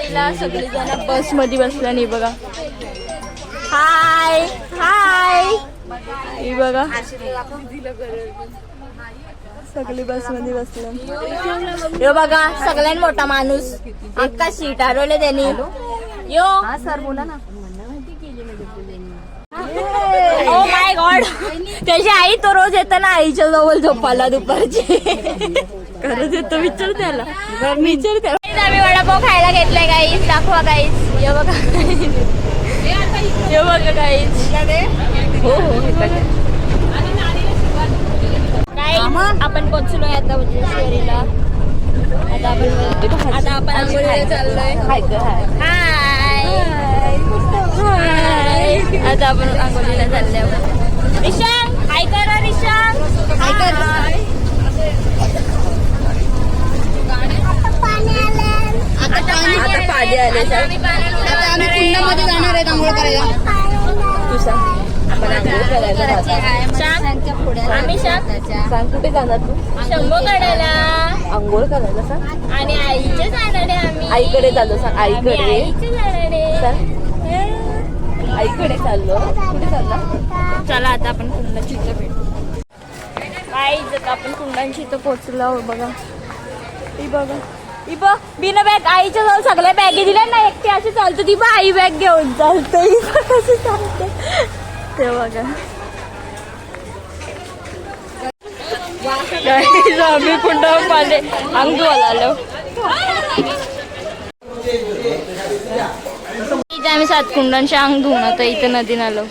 वारीला सगळी जण बस मध्ये बसल्या नाही बघा. हाय हाय ही बघा सगळी बस मध्ये बसल्या. यो बघा सगळ्यात मोठा माणूस अक्का सीट हरवले त्यांनी. यो सर बोला ना. ओ माय गॉड त्याची आई तो रोज येतो ना आईच्या जवळ झोपायला दुपारची. खरंच येतो विचार त्याला विचार त्याला. आम्ही वडापाव खायला घेतलाय गाईस. दाखवा गाईस. ये बघा ये बघा गाईस. हो आपण पोहोचलोय आता उज्जैनेश्वरीला. आता आपण आंघोळीला चाललोय. हाय आता आपण आंघोळीला चाललोय. रिशांग हाय करा. रिशांग हाय कर. आता पाणी आले. आता आम्ही कुंडामध्ये जाणार आहे आंघोळ करायला. तू सांग आपण आंघोळ करायला. आम्ही सांग कुठे जाणार तू? शंभो काढायला आंघोळ करायला सांग. आणि आईचे जाणार आहे आम्ही. आईकडे चाललो सांग. आईकडे आईकडे चाललो. कुठे चालला? चला आता आपण कुंडांची इथं भेटू. काहीच आता आपण कुंडांची इथं पोहोचलो बघा. ही बघा ही बघ बिना बॅग आईच्या जवळ सगळ्या बॅगी दिल्या ना. एकटी अशी चालतो ती बघ. आई बॅग घेऊन चालतो. ही बघ कशी चालते ते बघा. आम्ही कुंडावर पाले अंग धुवायला आलो. इथे आम्ही 7 कुंडांचे अंग धुवून आता इथं नदीन आलो.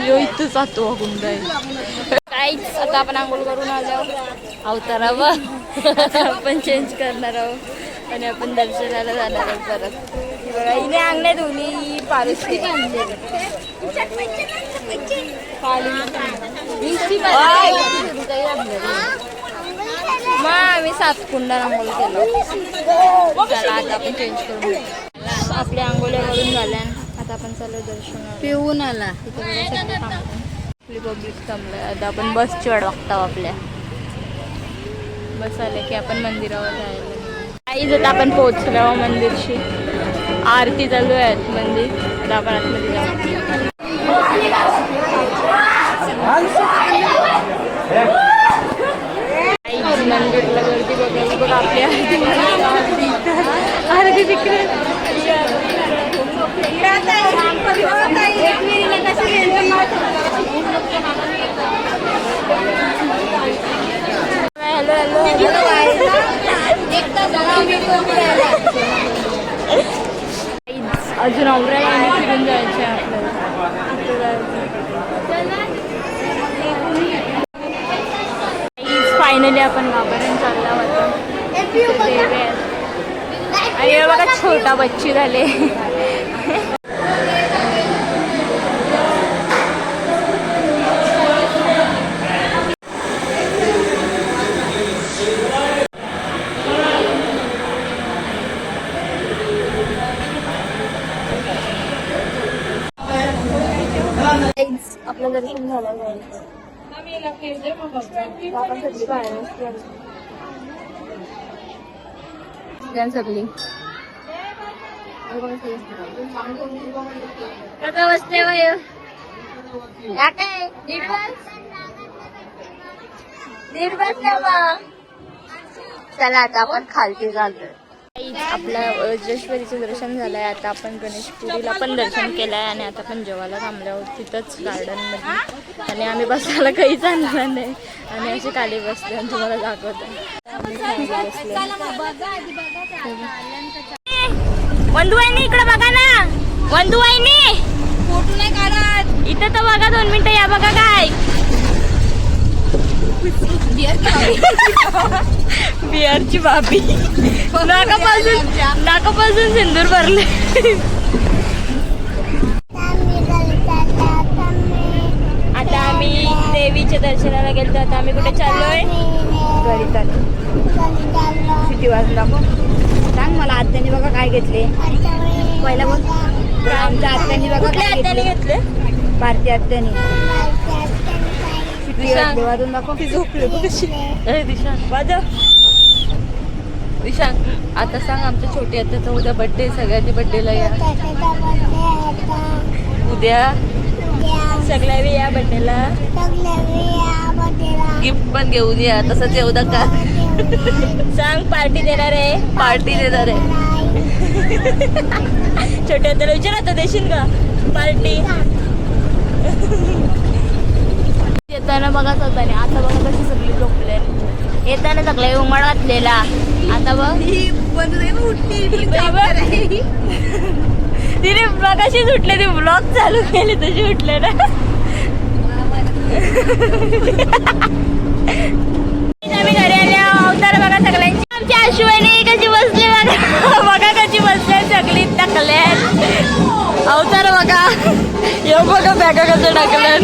यो इथं जातो कुंड आहे. काहीच आता आपण आंघोळ करून आलो अवतारावर. आपण चेंज करणार आहोत आणि आपण दर्शनाला जाणार आहोत परत. बघा हिने अंगणे धुवली. पारशी मग आम्ही 7 कुंडा आंघोळ केलो. चला आता आपण चेंज करून आपल्या आंघोळ्या करून झाल्या. आता आपण चालू दर्शनाला. पिऊन आला आपली पब्लिक थांबलाय. आता आपण बसची वाट बघतो. आपल्या बस आले की आपण मंदिरावर जायला. काहीच आता आपण पोहोचलो मंदिरशी. आरती चालू आहे मंदिर. आता आपण आतमध्ये जाऊ. मंदिरला गर्दी बघायला बघा. आपली आरती तिकडे. हॅलो अजून औराला आणि फिरून जायचे आपल्याला. फायनली आपण वापरून चालला होता. आणि बघा छोटा बच्ची झाले. आपलं दर्शन झालं सगळी बसले चला आता आपण खालती जातोय. आपल्या उज्जैनेश्वरीचं दर्शन झालंय. आता आपण गणेशपुरीला पण दर्शन केलंय आणि आता आपण जेवायला थांबल्यावर तिथंच गार्डन मध्ये. आणि आम्ही बसायला काहीच आणलं नाही आणि अशी खाली बसले आणि तुम्हाला दाखवतो. वंदुवाहिनी इकडे बघा ना. वंदुवाहिनी फोटो नाही काढत. इथं तर बघा 2 मिनिटं. या बघा काय बिहारची बाबी. नाकापासून सिंदूर भरले. आता आम्ही देवीच्या दर्शनाला गेलो. आता आम्ही कुठे चाललोय? घरी चाललो. किती वाजला सांग मला. आत्याने बघा काय घेतले. पहिला बोल. आमच्या आत्याने बघा काय घेतले. भारती आत्यानी देवातून दाखव. ती झोपली बघ कशी. अरे दिशा वाजव. दिशा आता सांग आमच्या छोटी आत्याचा उद्या बर्थडे, सगळ्यांनी बर्थडेला या. उद्या सगळ्या या बर्थडेला. गिफ्ट पण घेऊन या. तसंच येऊ नका. सांग पार्टी देणार आहे. पार्टी देणार आहे. छोट्या आत्याला विचार आता देशील का पार्टी. येताना बघा स्वतःने. आता बघा कशी सगळी झोपले. येताना सगळे उमळ घातलेला. आता बघ तिने मगाशीच उठले. ते ब्लॉग चालू केले तशी उठले ना. आम्ही घरी आले. अवतार बघा सगळ्यांची. आमची अश्विनी कशी बसली बघा. बघा कशी बसले सगळी टाकल्यात. अवतार बघा. येऊ बघा बॅगा कसं टाकल्यात.